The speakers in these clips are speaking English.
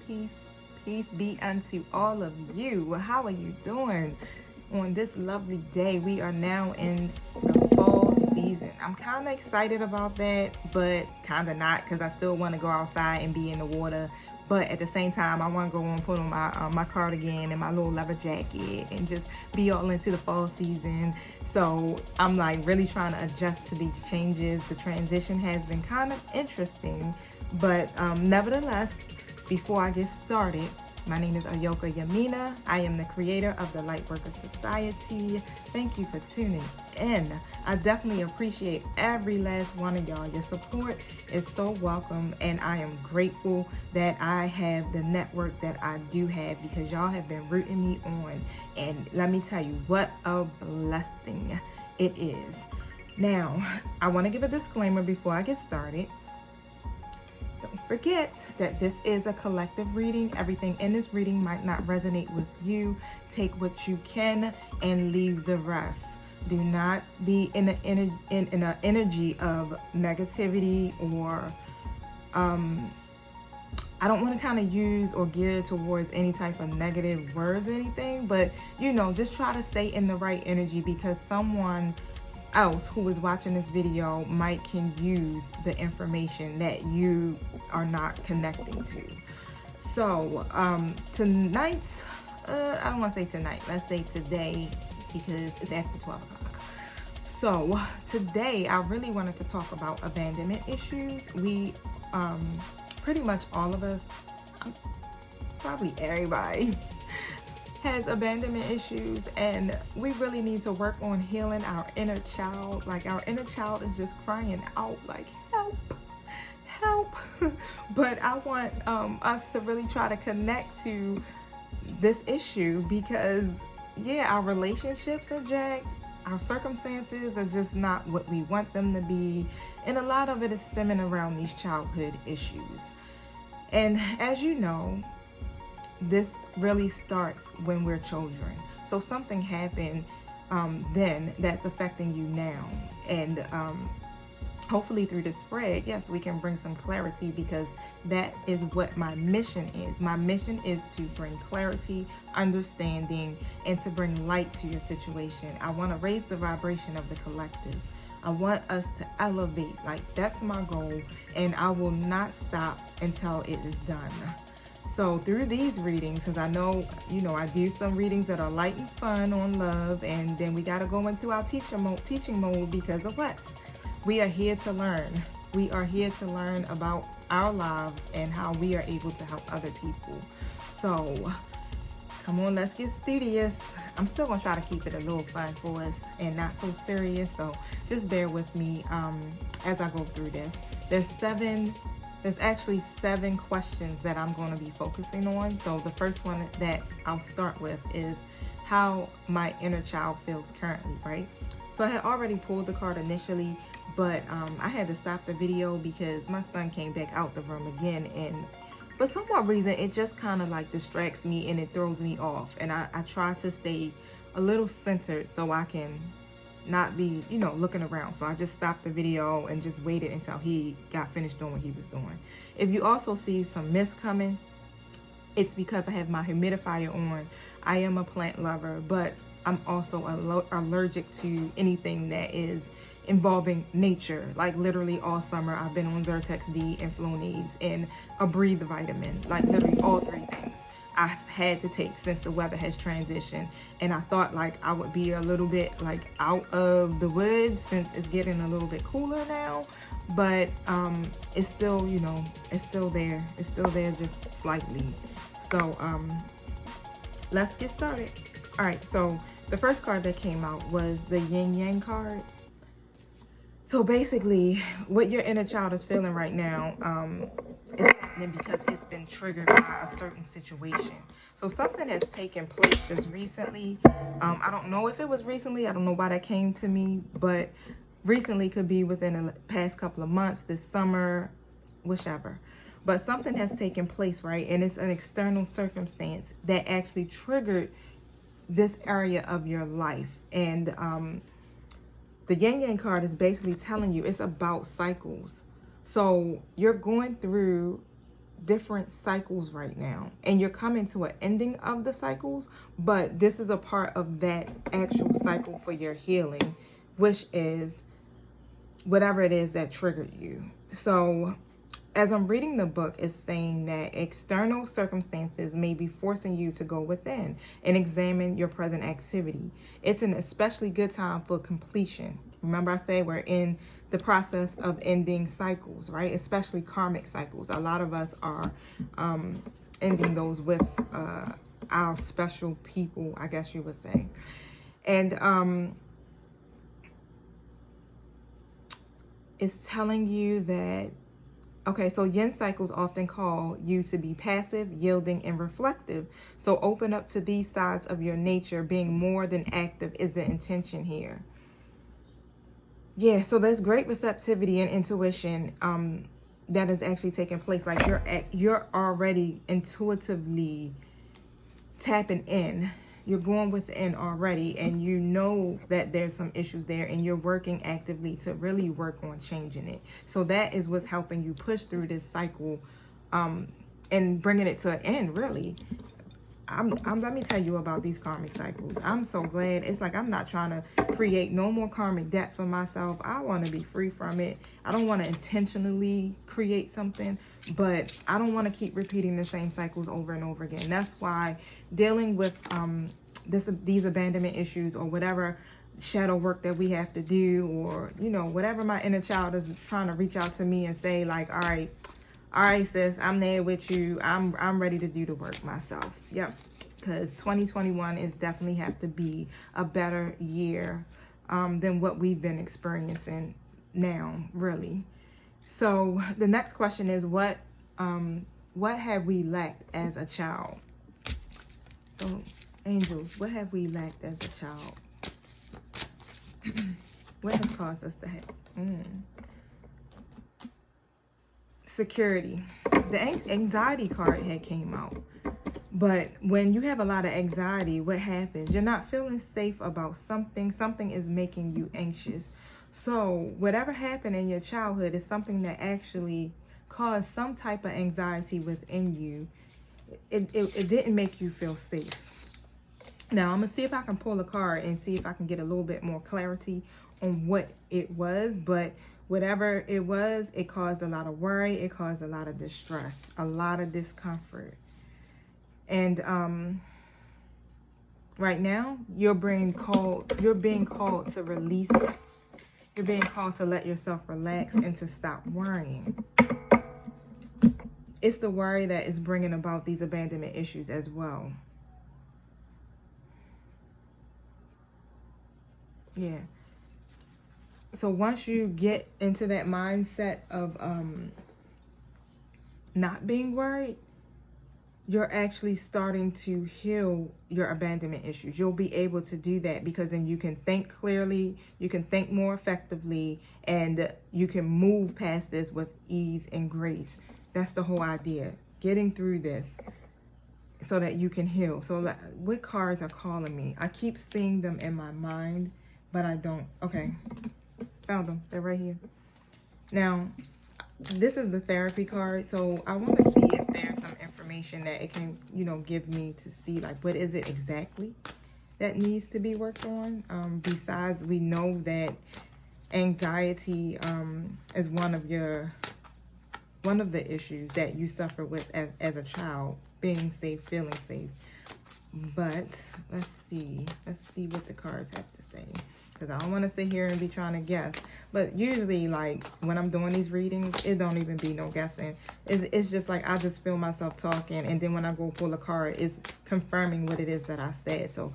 peace, peace be unto all of you. How are you doing on this lovely day? We are now in the fall season. I'm kind of excited about that, but kind of not, because I still want to go outside and be in the water. But at the same time, I want to go and put on my cardigan and my little leather jacket and just be all into the fall season. So I'm like really trying to adjust to these changes. The transition has been kind of interesting, but nevertheless, before I get started, my name is Ayoka Yamina. I am the creator of the Lightworker Society. Thank you for tuning in. I definitely appreciate every last one of y'all. Your support is so welcome, and I am grateful that I have the network that I do have, because y'all have been rooting me on. And let me tell you, what a blessing it is. Now, I want to give a disclaimer before I get started. Don't forget that this is a collective reading. Everything in this reading might not resonate with you. Take what you can and leave the rest. Do not be in an energy of negativity, or I don't want to kind of use or gear towards any type of negative words or anything, but just try to stay in the right energy, because someone else who is watching this video can use the information that you are not connecting to. So tonight, I don't want to say tonight, let's say today, because it's after 12 o'clock. So today I really wanted to talk about abandonment issues. We pretty much all of us, probably everybody, has abandonment issues, and we really need to work on healing our inner child. Like, our inner child is just crying out like, help, help. But I want us to really try to connect to this issue, because our relationships are jacked, our circumstances are just not what we want them to be, and a lot of it is stemming around these childhood issues. And as you know, this really starts when we're children. So something happened then that's affecting you now. And hopefully through this spread, yes, we can bring some clarity, because that is what my mission is. My mission is to bring clarity, understanding, and to bring light to your situation. I want to raise the vibration of the collectives. I want us to elevate. Like, that's my goal, and I will not stop until it is done. So through these readings, because I know, I do some readings that are light and fun on love, and then we got to go into our teaching mode, because of what? We are here to learn. We are here to learn about our lives and how we are able to help other people. So come on, let's get studious. I'm still going to try to keep it a little fun for us and not so serious. So just bear with me as I go through this. There's actually 7 questions that I'm going to be focusing on. So the first one that I'll start with is how my inner child feels currently, right? So I had already pulled the card initially, but I had to stop the video because my son came back out the room again, and for some odd reason it just kind of like distracts me and it throws me off, and I try to stay a little centered so I can not be looking around. So I just stopped the video and just waited until he got finished doing what he was doing. If you also see some mist coming, it's because I have my humidifier on. I am a plant lover, but I'm also allergic to anything that is involving nature. Like, literally all summer I've been on Zyrtex D and Flonase and a breathe vitamin, like literally all 3 things I've had to take since the weather has transitioned. And I thought like I would be a little bit like out of the woods since it's getting a little bit cooler now, but it's still, it's still there. It's still there, just slightly. So let's get started. All right, so the first card that came out was the Yin Yang card. So basically, what your inner child is feeling right now is happening because it's been triggered by a certain situation. So something has taken place just recently. I don't know if it was recently. I don't know why that came to me, but recently could be within the past couple of months, this summer, whichever. But something has taken place, right? And it's an external circumstance that actually triggered this area of your life. And the Yin Yang card is basically telling you it's about cycles. So you're going through different cycles right now, and you're coming to an ending of the cycles, but this is a part of that actual cycle for your healing, which is whatever it is that triggered you. So as I'm reading the book, it's saying that external circumstances may be forcing you to go within and examine your present activity. It's an especially good time for completion. Remember I said we're in the process of ending cycles, right? Especially karmic cycles. A lot of us are ending those with our special people, I guess you would say. And it's telling you that, okay, so yin cycles often call you to be passive, yielding, and reflective. So open up to these sides of your nature. Being more than active is the intention here. Yeah, so there's great receptivity and intuition that is actually taking place. Like you're already intuitively tapping in. You're going within already, and you know that there's some issues there, and you're working actively to really work on changing it. So that is what's helping you push through this cycle and bringing it to an end, really. Let me tell you about these karmic cycles. I'm so glad. It's like I'm not trying to create no more karmic debt for myself. I want to be free from it. I don't want to intentionally create something, but I don't want to keep repeating the same cycles over and over again. That's why dealing with these abandonment issues, or whatever shadow work that we have to do, or whatever my inner child is trying to reach out to me and say, like, all right, sis, I'm there with you. I'm ready to do the work myself. Yep. Because 2021 is definitely have to be a better year than what we've been experiencing now, really. So the next question is, what have we lacked as a child? So, angels, what have we lacked as a child? What has caused us to have? Security. The anxiety card had came out. But when you have a lot of anxiety, what happens? You're not feeling safe about something. Something is making you anxious. So whatever happened in your childhood is something that actually caused some type of anxiety within you. It didn't make you feel safe. Now I'm going to see if I can pull a card and see if I can get a little bit more clarity on what it was. But whatever it was, it caused a lot of worry. It caused a lot of distress, a lot of discomfort. And right now, you're being called to release it. You're being called to let yourself relax and to stop worrying. It's the worry that is bringing about these abandonment issues as well. Yeah. So once you get into that mindset of not being worried, you're actually starting to heal your abandonment issues. You'll be able to do that because then you can think clearly, you can think more effectively, and you can move past this with ease and grace. That's the whole idea. Getting through this so that you can heal. So what cards are calling me? I keep seeing them in my mind, but I don't. Okay. Found them. They're right here. Now, this is the therapy card. So I want to see if there's some information that it can, give me to see, like, what is it exactly that needs to be worked on? Besides, we know that anxiety is one of the issues that you suffer with as a child, being safe, feeling safe. But let's see what the cards have to say. Because I don't want to sit here and be trying to guess. But usually, like, when I'm doing these readings, it don't even be no guessing. It's just like I just feel myself talking. And then when I go pull a card, it's confirming what it is that I said. So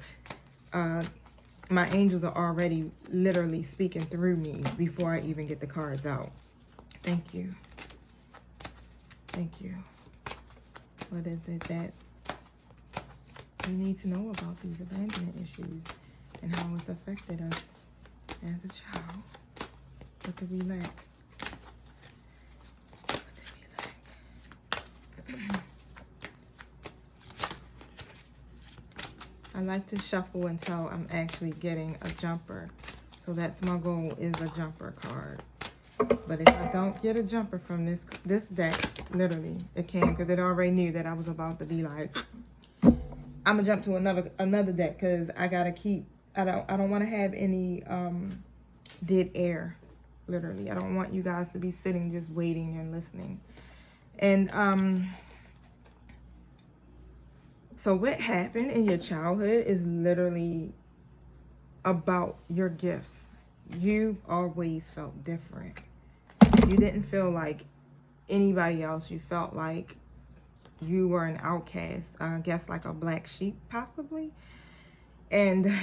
my angels are already literally speaking through me before I even get the cards out. Thank you. Thank you. What is it that we need to know about these abandonment issues and how it's affected us as a child? What did we lack? What did we lack? I like to shuffle until I'm actually getting a jumper. So that's my goal, is a jumper card. But if I don't get a jumper from this deck, literally, it came because it already knew that I was about to be like, I'm gonna jump to another deck because I gotta keep. I don't want to have any dead air. Literally, I don't want you guys to be sitting just waiting and listening. And so what happened in your childhood is literally about your gifts. You always felt different. You didn't feel like anybody else. You felt like you were an outcast, I guess like a black sheep possibly. And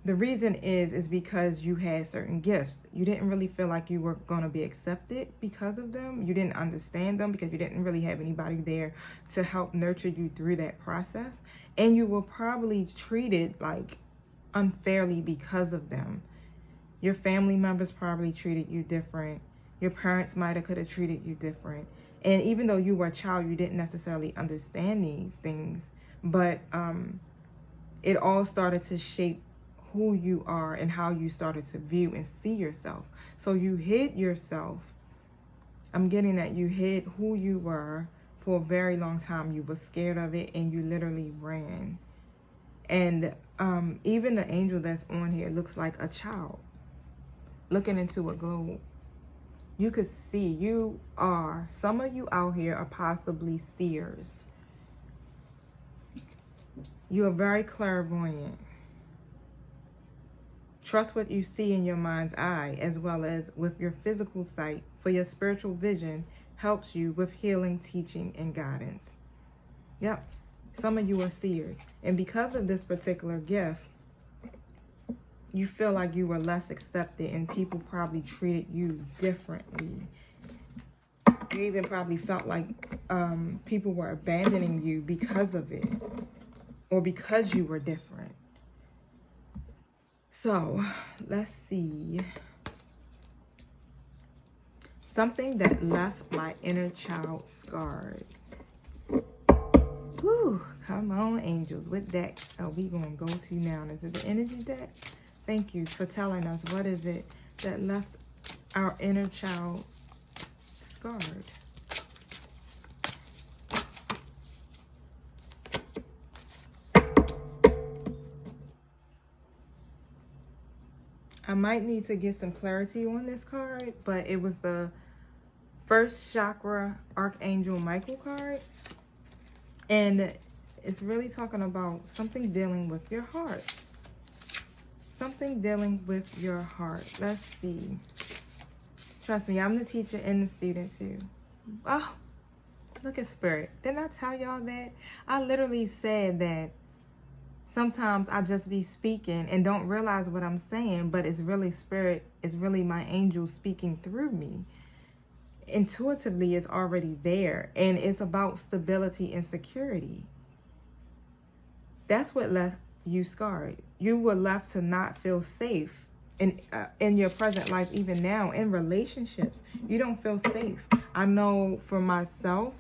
the reason is because you had certain gifts. You didn't really feel like you were going to be accepted because of them. You didn't understand them because you didn't really have anybody there to help nurture you through that process. And you were probably treated like unfairly because of them. Your family members probably treated you different. Your parents might have could have treated you different. And even though you were a child, you didn't necessarily understand these things. But it all started to shape who you are and how you started to view and see yourself. So you hid yourself. I'm getting that you hid who you were for a very long time. You were scared of it and you literally ran. And even the angel that's on here looks like a child looking into a globe. You could see, some of you out here are possibly seers. You are very clairvoyant. Trust what you see in your mind's eye as well as with your physical sight, for your spiritual vision helps you with healing, teaching, and guidance. Yep, some of you are seers. And because of this particular gift, you feel like you were less accepted and people probably treated you differently. You even probably felt like people were abandoning you because of it or because you were different. So let's see. Something that left my inner child scarred. Whew, come on, angels. What deck are we going to go to now? Is it the energy deck? Thank you for telling us. What is it that left our inner child scarred? I might need to get some clarity on this card, but it was the first chakra Archangel Michael card. And it's really talking about something dealing with your heart. Something dealing with your heart. Let's see. Trust me, I'm the teacher and the student too. Oh, look at Spirit. Didn't I tell y'all that? I literally said that sometimes I just be speaking and don't realize what I'm saying, but it's really Spirit, it's really my angel speaking through me. Intuitively, it's already there, and it's about stability and security. That's what left you scarred. You were left to not feel safe in your present life, even now in relationships. You don't feel safe. I know for myself,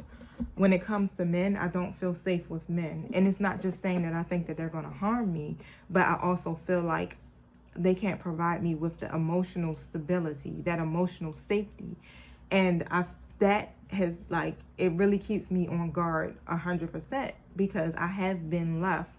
when it comes to men, I don't feel safe with men. And it's not just saying that I think that they're going to harm me, but I also feel like they can't provide me with the emotional stability, that emotional safety. And that has, like, it really keeps me on guard 100% because I have been left.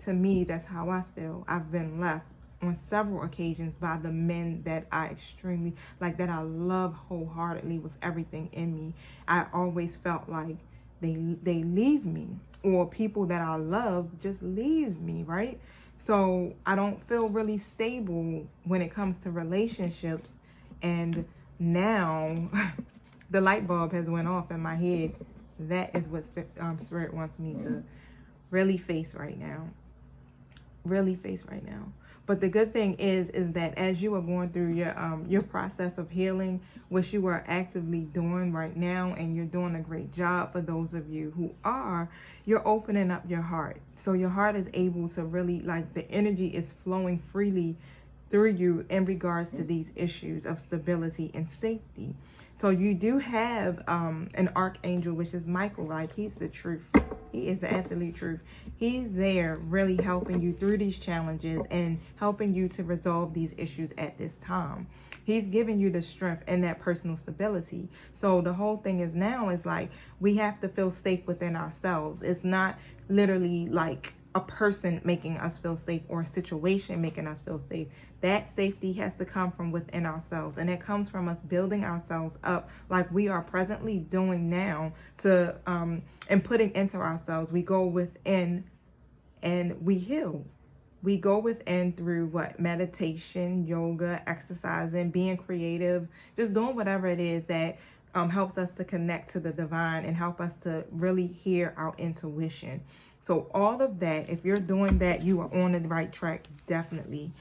To me, that's how I feel. I've been left on several occasions by the men that I extremely, like, that I love wholeheartedly with everything in me. I always felt like they leave me, or people that I love just leaves me, right? So I don't feel really stable when it comes to relationships. And now the light bulb has went off in my head. That is what Spirit wants me to really face right now. But the good thing is that as you are going through your process of healing, which you are actively doing right now, and you're doing a great job for those of you who are, you're opening up your heart. So your heart is able to really, like, the energy is flowing freely through you in regards to these issues of stability and safety. So you do have an archangel, which is Michael. Like, he's the truth. He is the absolute truth. He's there really helping you through these challenges and helping you to resolve these issues at this time. He's giving you the strength and that personal stability. So the whole thing is now is like we have to feel safe within ourselves. It's not literally like a person making us feel safe or a situation making us feel safe. That safety has to come from within ourselves, and it comes from us building ourselves up like we are presently doing now to and putting into ourselves. We go within and we heal. We go within through what? Meditation, yoga, exercising, being creative, just doing whatever it is that helps us to connect to the divine and help us to really hear our intuition. So all of that, if you're doing that, you are on the right track, definitely.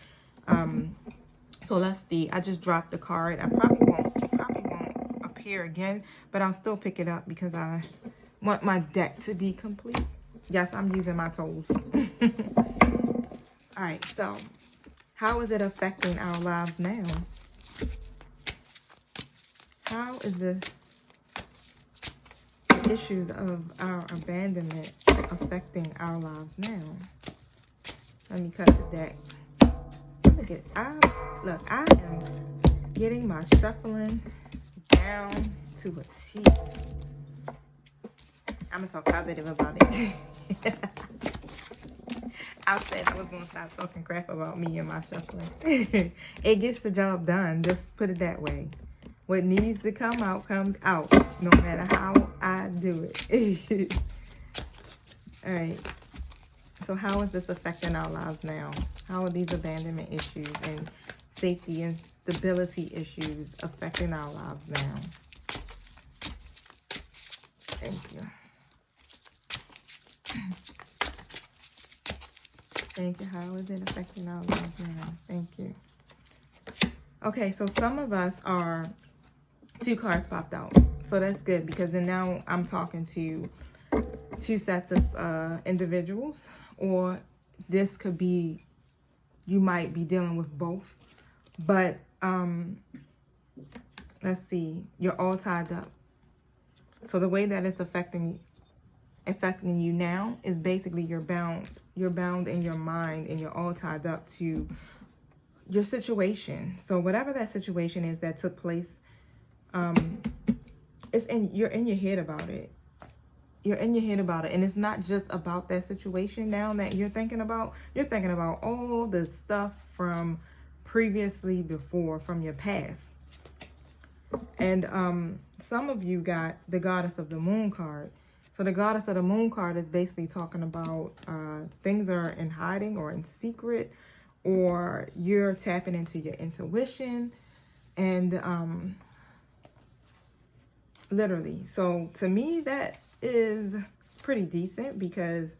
So let's see. I just dropped the card. It probably won't appear again, but I'll still pick it up because I want my deck to be complete. Yes, I'm using my toes. All right, so how is it affecting our lives now? How is the issues of our abandonment affecting our lives now? Let me cut the deck. Look, I am getting my shuffling down to a T. I'm gonna talk positive about it. I said I was gonna stop talking crap about me and my shuffling. It gets the job done. Just put it that way. What needs to come out comes out, no matter how I do it. All right. So how is this affecting our lives now? How are these abandonment issues and safety and stability issues affecting our lives now? Thank you. Thank you. How is it affecting our lives now? Thank you. Okay, so some of us are... 2 cards popped out. So that's good because then now I'm talking to 2 sets of individuals, or this could be, you might be dealing with both. But let's see, you're all tied up. So the way that it's affecting you now is basically you're bound in your mind and you're all tied up to your situation. So whatever that situation is that took place, you're in your head about it. You're in your head about it. And it's not just about that situation now that you're thinking about. You're thinking about all the stuff from previously before, from your past. And some of you got the Goddess of the Moon card. So the Goddess of the Moon card is basically talking about things are in hiding or in secret, or you're tapping into your intuition. And literally, so to me that is pretty decent, because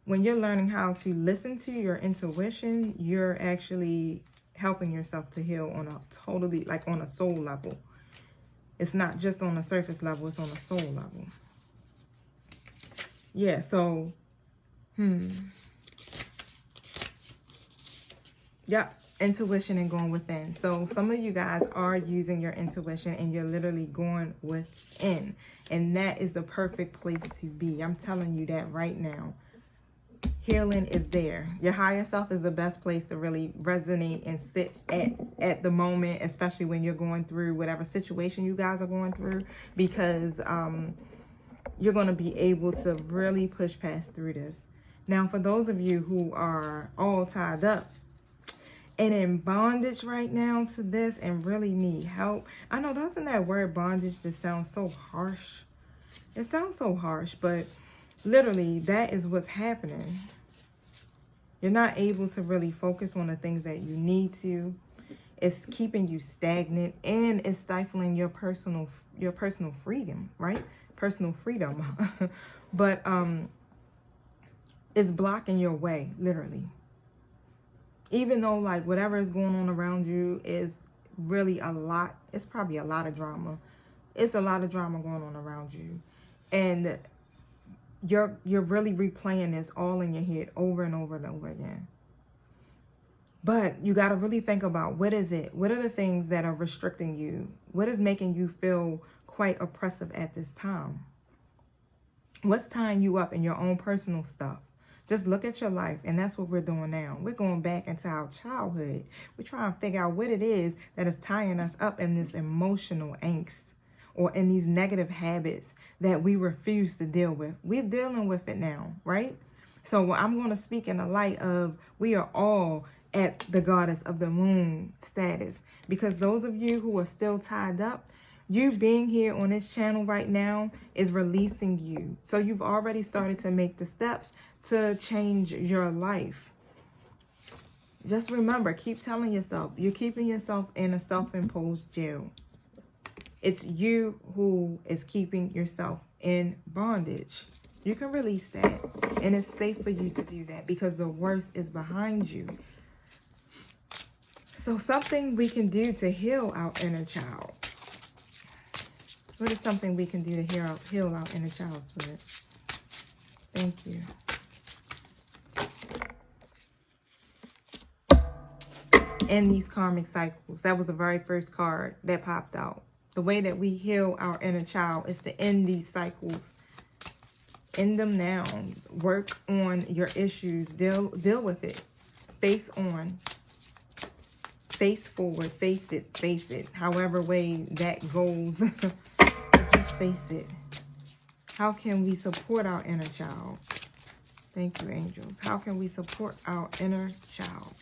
when you're learning how to listen to your intuition, you're actually helping yourself to heal on a totally, like on a soul level. It's not just on a surface level, it's on a soul level. Yeah, so yep, intuition and going within. So some of you guys are using your intuition and you're literally going within. And that is the perfect place to be. I'm telling you that right now. Healing is there. Your higher self is the best place to really resonate and sit at the moment, especially when you're going through whatever situation you guys are going through, because you're going to be able to really push past through this. Now, for those of you who are all tied up and in bondage right now to this and really need help. I know, doesn't that word bondage just sound so harsh? It sounds so harsh, but literally that is what's happening. You're not able to really focus on the things that you need to. It's keeping you stagnant, and it's stifling your personal freedom, right? Personal freedom. But it's blocking your way, literally. Even though like whatever is going on around you is really a lot, it's probably a lot of drama. It's a lot of drama going on around you. And you're really replaying this all in your head over and over and over again. But you got to really think about, what is it? What are the things that are restricting you? What is making you feel quite oppressive at this time? What's tying you up in your own personal stuff? Just look at your life, and that's what we're doing now. We're going back into our childhood. We're trying to figure out what it is that is tying us up in this emotional angst or in these negative habits that we refuse to deal with. We're dealing with it now, right? So I'm going to speak in the light of we are all at the goddess of the moon status, because those of you who are still tied up, you being here on this channel right now is releasing you. So you've already started to make the steps to change your life. Just remember, keep telling yourself, you're keeping yourself in a self-imposed jail. It's you who is keeping yourself in bondage. You can release that, and it's safe for you to do that because the worst is behind you. So something we can do to heal our inner child. What is something we can do to heal our inner child, Spirit? Thank you. End these karmic cycles. That was the very first card that popped out. The way that we heal our inner child is to end these cycles. End them now. Work on your issues. Deal with it. Face on. Face forward. Face it. However way that goes. Just face it. How can we support our inner child? Thank you, angels. How can we support our inner child?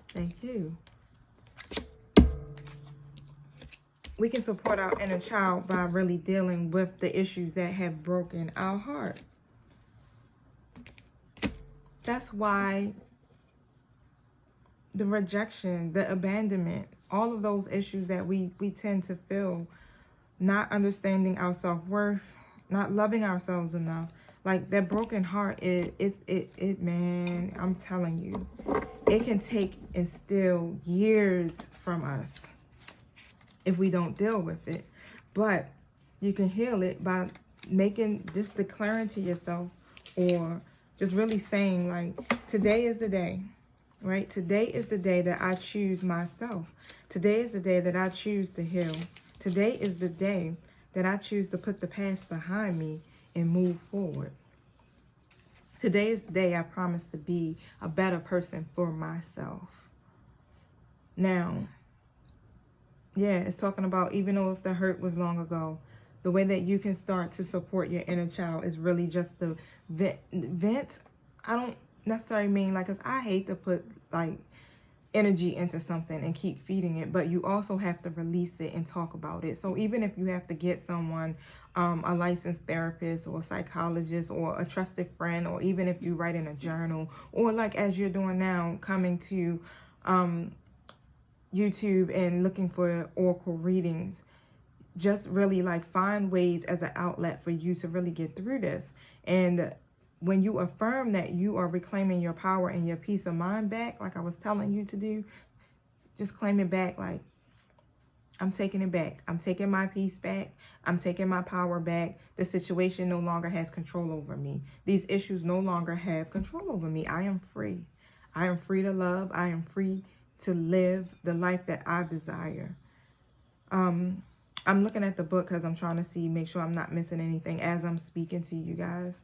Thank you. We can support our inner child by really dealing with the issues that have broken our heart. That's why the rejection, the abandonment, all of those issues that we tend to feel, not understanding our self-worth, not loving ourselves enough, like that broken heart, man, I'm telling you, it can take and steal years from us if we don't deal with it. But you can heal it by just declaring to yourself, or just really saying, like, today is the day, right? Today is the day that I choose myself. Today is the day that I choose to heal. Today is the day that I choose to put the past behind me and move forward. Today is the day I promise to be a better person for myself. Now, yeah, it's talking about, even though if the hurt was long ago, the way that you can start to support your inner child is really just to vent. I don't necessarily mean, like, 'cause I hate to put, like, energy into something and keep feeding it, but you also have to release it and talk about it. So even if you have to get someone, a licensed therapist or a psychologist or a trusted friend, or even if you write in a journal, or like as you're doing now, coming to YouTube and looking for oracle readings, just really like find ways as an outlet for you to really get through this. And when you affirm that you are reclaiming your power and your peace of mind back, like I was telling you to do, just claim it back. Like, I'm taking it back. I'm taking my peace back. I'm taking my power back. The situation no longer has control over me. These issues no longer have control over me. I am free. I am free to love. I am free to live the life that I desire. I'm looking at the book because I'm trying to make sure I'm not missing anything as I'm speaking to you guys.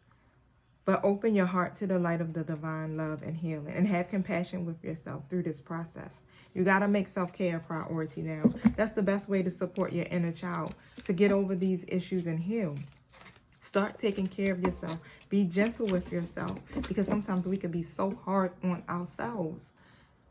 But open your heart to the light of the divine love and healing, and have compassion with yourself through this process. You got to make self-care a priority now. That's the best way to support your inner child, to get over these issues and heal. Start taking care of yourself. Be gentle with yourself, because sometimes we can be so hard on ourselves.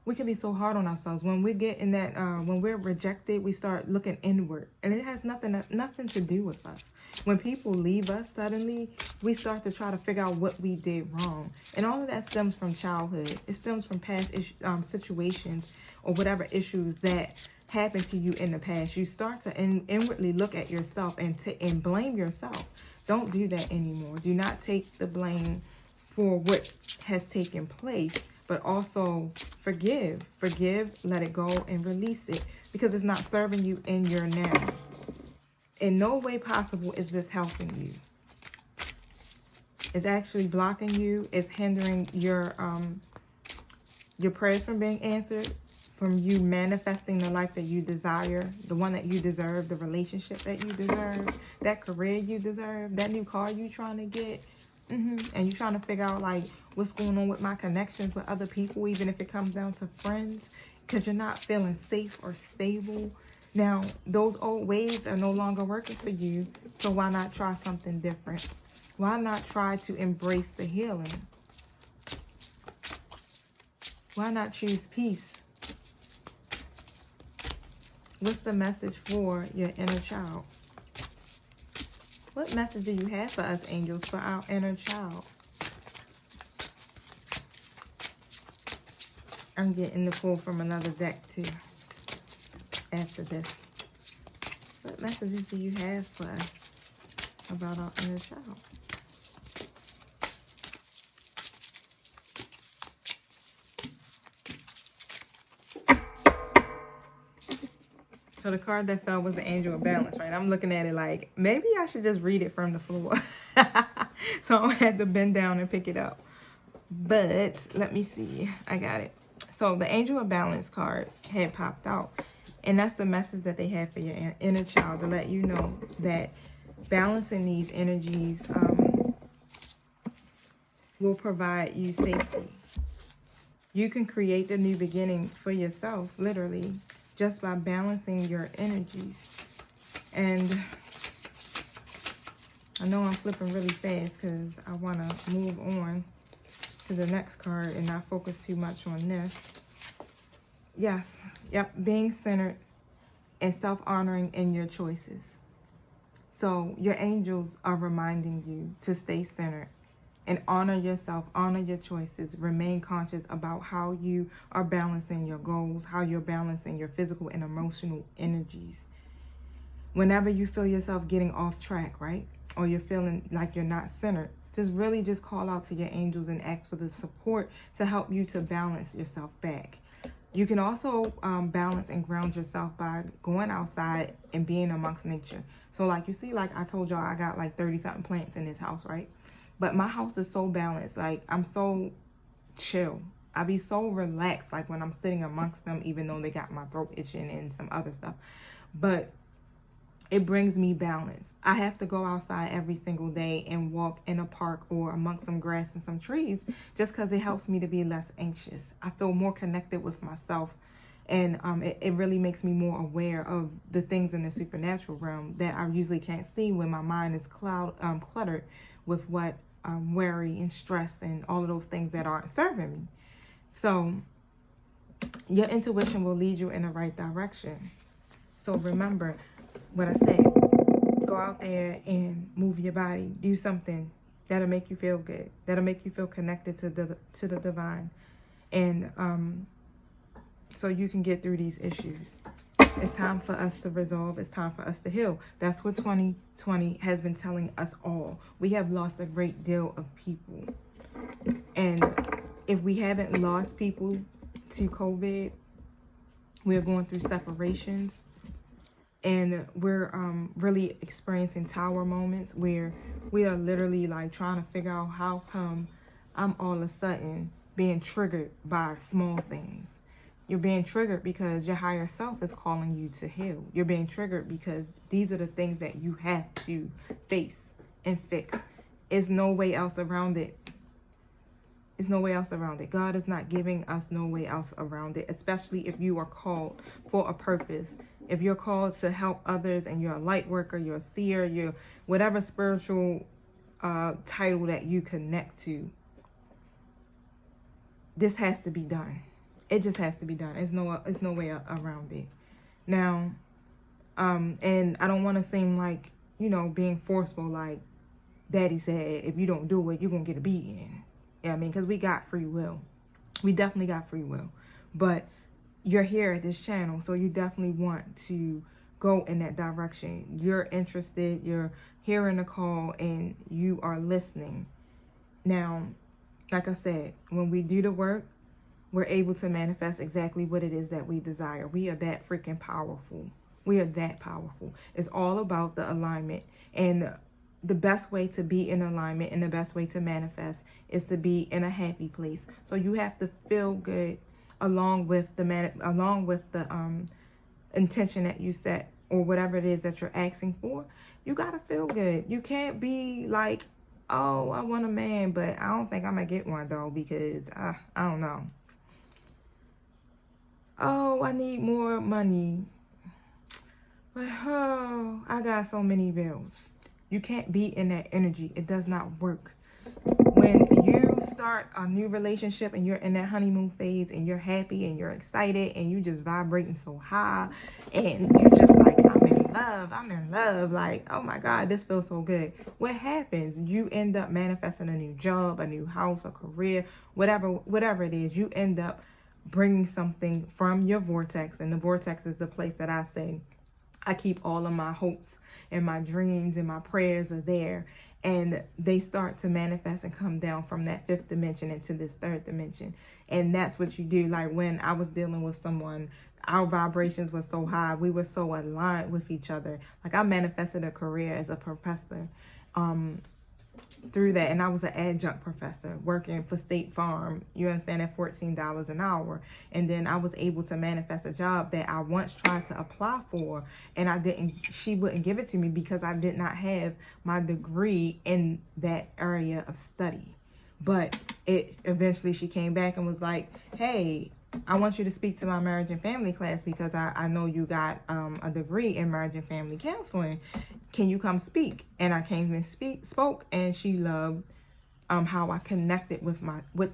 We can be so hard on ourselves. When we get in that, when we're rejected, we start looking inward. And it has nothing to do with us. When people leave us suddenly, we start to try to figure out what we did wrong. And all of that stems from childhood. It stems from past situations or whatever issues that happened to you in the past. You start to inwardly look at yourself and blame yourself. Don't do that anymore. Do not take the blame for what has taken place. But also forgive, let it go, and release it, because it's not serving you in your now. In no way possible is this helping you. It's actually blocking you. It's hindering your prayers from being answered, from you manifesting the life that you desire, the one that you deserve, the relationship that you deserve, that career you deserve, that new car you trying to get. And you're trying to figure out like what's going on with my connections with other people, even if it comes down to friends, because you're not feeling safe or stable. Now, those old ways are no longer working for you, so why not try something different? Why not try to embrace the healing? Why not choose peace? What's the message for your inner child? What message do you have for us, angels, for our inner child? I'm getting the pull from another deck, too, after this. What messages do you have for us about our inner child? So the card that fell was the Angel of Balance, right? I'm looking at it like, maybe I should just read it from the floor. So I had to bend down and pick it up. But let me see. I got it. So the Angel of Balance card had popped out. And that's the message that they had for your inner child, to let you know that balancing these energies will provide you safety. You can create the new beginning for yourself, literally, just by balancing your energies. And I know I'm flipping really fast because I want to move on to the next card and not focus too much on this. Yes, yep, being centered and self-honoring in your choices. So your angels are reminding you to stay centered and honor yourself, honor your choices, remain conscious about how you are balancing your goals, how you're balancing your physical and emotional energies. Whenever you feel yourself getting off track, right? Or you're feeling like you're not centered, just call out to your angels and ask for the support to help you to balance yourself back. You can also balance and ground yourself by going outside and being amongst nature. So like you see, like I told y'all, I got like 30-something plants in this house, right? But my house is so balanced. Like, I'm so chill. I be so relaxed, like, when I'm sitting amongst them, even though they got my throat itching and some other stuff. But it brings me balance. I have to go outside every single day and walk in a park or amongst some grass and some trees just because it helps me to be less anxious. I feel more connected with myself. And it really makes me more aware of the things in the supernatural realm that I usually can't see when my mind is cluttered with what worry and stress and all of those things that aren't serving me. So your intuition will lead you in the right direction. So remember what I said. Go out there and move your body. Do something that'll make you feel good. That'll make you feel connected to the divine. And so you can get through these issues. It's time for us to resolve. It's time for us to heal. That's what 2020 has been telling us all. We have lost a great deal of people. And if we haven't lost people to COVID, we're going through separations. And we're really experiencing tower moments where we are literally like trying to figure out how come I'm all of a sudden being triggered by small things. You're being triggered because your higher self is calling you to heal. You're being triggered because these are the things that you have to face and fix. There's no way else around it. There's no way else around it. God is not giving us no way else around it, especially if you are called for a purpose. If you're called to help others and you're a light worker, you're a seer, you're whatever spiritual title that you connect to, this has to be done. It just has to be done. It's no way around it. Now, and I don't want to seem like, being forceful, like Daddy said, if you don't do it, you're going to get a beating. Yeah, I mean, because we got free will. We definitely got free will. But you're here at this channel, so you definitely want to go in that direction. You're interested, you're hearing the call, and you are listening. Now, like I said, when we do the work, we're able to manifest exactly what it is that we desire. We are that freaking powerful. We are that powerful. It's all about the alignment. And the best way to be in alignment and the best way to manifest is to be in a happy place. So you have to feel good along with the intention that you set, or whatever it is that you're asking for. You got to feel good. You can't be like, oh, I want a man, but I don't think I'm gonna get one though, because I don't know. Oh, I need more money, but oh, I got so many bills. You can't be in that energy. It does not work. When you start a new relationship and you're in that honeymoon phase and you're happy and you're excited and you just vibrating so high and you just like, I'm in love, like, oh my God, this feels so good. What happens? You end up manifesting a new job, a new house, a career, whatever it is. You end up bringing something from your vortex, and the vortex is the place that I say I keep all of my hopes and my dreams and my prayers are there, and they start to manifest and come down from that 5th dimension into this 3rd dimension. And that's what you do. Like when I was dealing with someone, our vibrations were so high, we were so aligned with each other. Like I manifested a career as a professor through that, and I was an adjunct professor working for State Farm, you understand, at $14 an hour. And then I was able to manifest a job that I once tried to apply for, and she wouldn't give it to me because I did not have my degree in that area of study. But eventually she came back and was like, hey, I want you to speak to my marriage and family class because I know you got a degree in marriage and family counseling. Can you come speak? And I came and spoke, and she loved how I connected with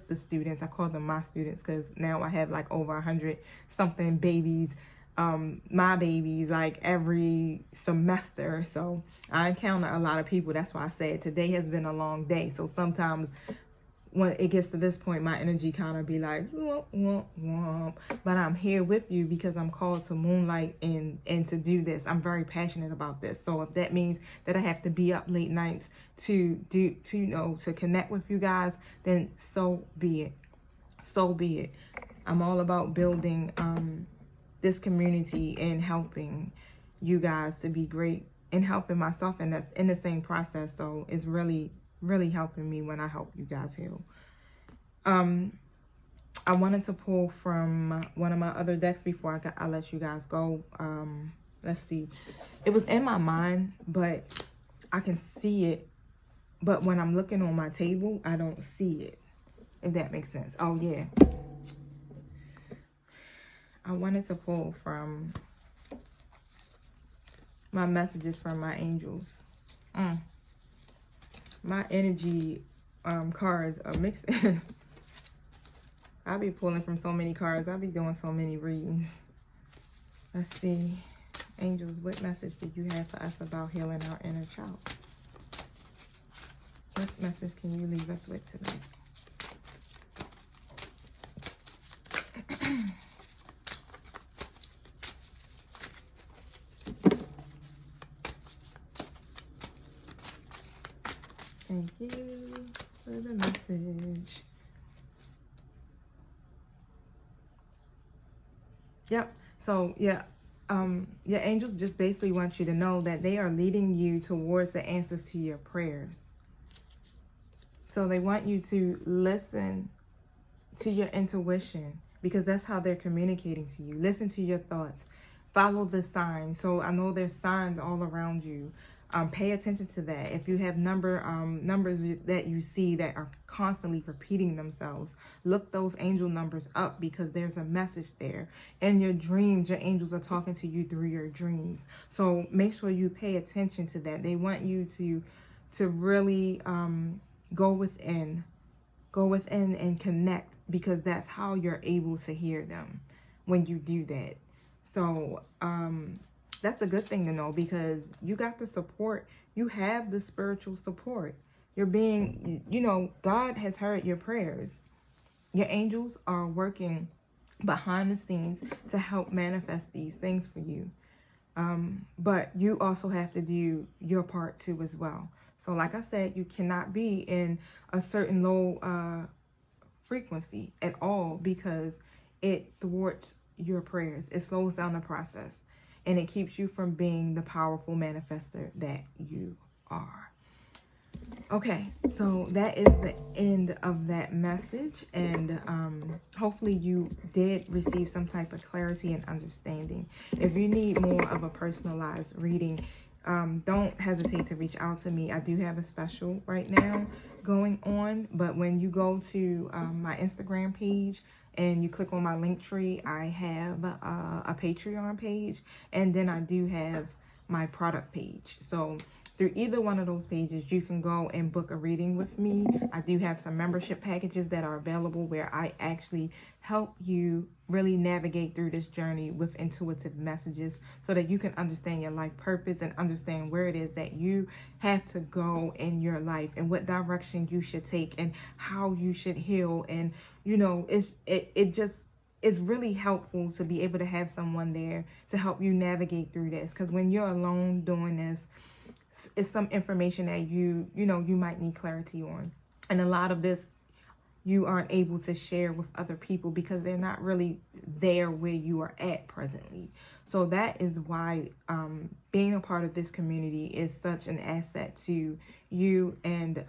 the students. I call them my students because now I have like over 100 something babies, my babies, like every semester. So I encounter a lot of people. That's why I said today has been a long day. So sometimes when it gets to this point, my energy kind of be like, womp, womp, womp. But I'm here with you because I'm called to moonlight and to do this. I'm very passionate about this. So if that means that I have to be up late nights to connect with you guys, then so be it. So be it. I'm all about building this community and helping you guys to be great and helping myself, and that's in the same process. So it's really helping me when I help you guys heal. I wanted to pull from one of my other decks before I let you guys go. Let's see. It was in my mind, but I can see it. But when I'm looking on my table, I don't see it, if that makes sense. Oh, yeah. I wanted to pull from my messages from my angels. My energy cards are mixing. I'll be pulling from so many cards. I'll be doing so many readings. Let's see. Angels, what message did you have for us about healing our inner child? What message can you leave us with today? Thank you for the message. Yep. So, yeah. Your angels just basically want you to know that they are leading you towards the answers to your prayers. So they want you to listen to your intuition, because that's how they're communicating to you. Listen to your thoughts. Follow the signs. So I know there's signs all around you. Pay attention to that. If you have numbers that you see that are constantly repeating themselves, look those angel numbers up, because there's a message there. In your dreams, your angels are talking to you through your dreams. So make sure you pay attention to that. They want you to really go within and connect, because that's how you're able to hear them when you do that. So that's a good thing to know, because you got the support. You have the spiritual support. You're being, God has heard your prayers. Your angels are working behind the scenes to help manifest these things for you. But you also have to do your part too as well. So like I said, you cannot be in a certain low frequency at all, because it thwarts your prayers. It slows down the process, and it keeps you from being the powerful manifester that you are. Okay, so that is the end of that message, and hopefully you did receive some type of clarity and understanding. If you need more of a personalized reading, don't hesitate to reach out to me. I do have a special right now going on, but when you go to my Instagram page and you click on my link tree, I have a Patreon page, and then I do have my product page. So through either one of those pages, you can go and book a reading with me. I do have some membership packages that are available where I actually help you really navigate through this journey with intuitive messages so that you can understand your life purpose and understand where it is that you have to go in your life and what direction you should take and how you should heal. And you know, it's really helpful to be able to have someone there to help you navigate through this, because when you're alone doing this, it's some information that you might need clarity on, and a lot of this you aren't able to share with other people because they're not really there where you are at presently. So that is why being a part of this community is such an asset to you and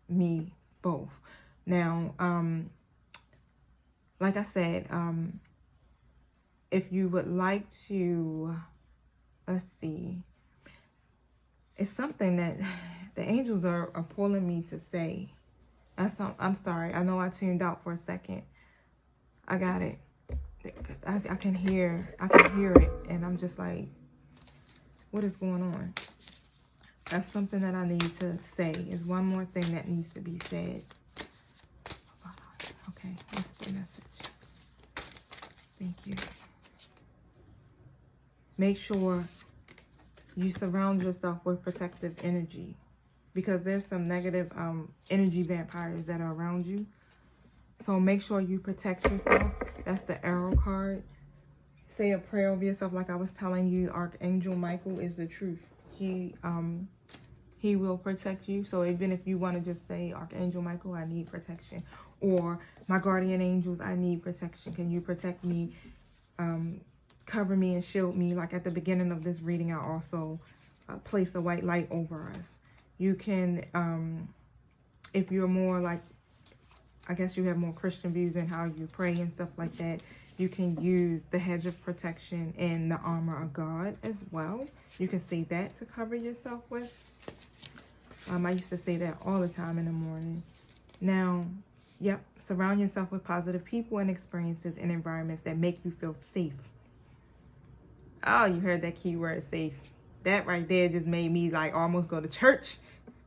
me both. Now, like I said, if you would like to, let's see, it's something that the angels are pulling me to say. I'm sorry. I know I tuned out for a second. I got it. I can hear it, and I'm just like, what is going on? That's something that I need to say. Is one more thing that needs to be said. Okay, that's the message. Thank you. Make sure you surround yourself with protective energy, because there's some negative energy vampires that are around you. So make sure you protect yourself. That's the arrow card. Say a prayer over yourself, like I was telling you. Archangel Michael is the truth. He will protect you. So even if you want to just say, Archangel Michael, I need protection, or my guardian angels, I need protection. Can you protect me? Cover me and shield me. Like at the beginning of this reading, I also place a white light over us. You can, if you're more like, I guess you have more Christian views in how you pray and stuff like that, you can use the hedge of protection and the armor of God as well. You can say that to cover yourself with. I used to say that all the time in the morning. Now, yep, surround yourself with positive people and experiences and environments that make you feel safe. Oh, you heard that keyword, safe. That right there just made me like almost go to church.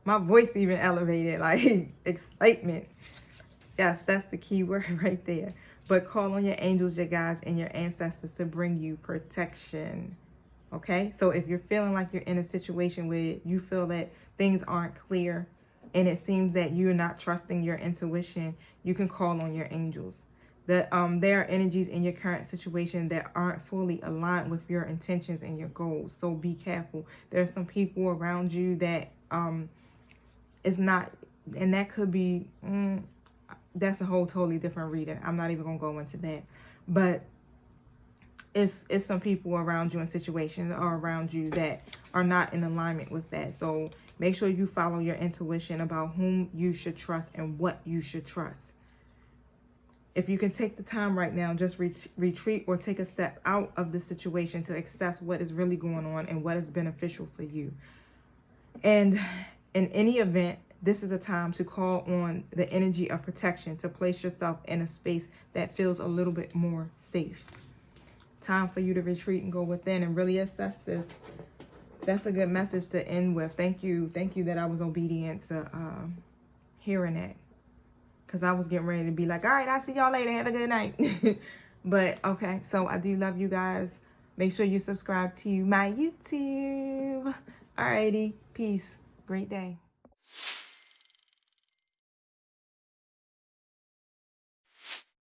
My voice even elevated, like excitement. Yes, that's the key word right there. But call on your angels, your guides, and your ancestors to bring you protection. Okay? So if you're feeling like you're in a situation where you feel that things aren't clear and it seems that you're not trusting your intuition, you can call on your angels. There are energies in your current situation that aren't fully aligned with your intentions and your goals. So be careful. There are some people around you that is not, and that could be, that's a whole totally different reading. I'm not even going to go into that. But it's some people around you and situations are around you that are not in alignment with that. So make sure you follow your intuition about whom you should trust and what you should trust. If you can take the time right now, just retreat or take a step out of the situation to assess what is really going on and what is beneficial for you. And in any event, this is a time to call on the energy of protection to place yourself in a space that feels a little bit more safe. Time for you to retreat and go within and really assess this. That's a good message to end with. Thank you that I was obedient to hearing that. Because I was getting ready to be like, all right, I'll see y'all later. Have a good night. But, okay. So, I do love you guys. Make sure you subscribe to my YouTube. Alrighty. Peace. Great day.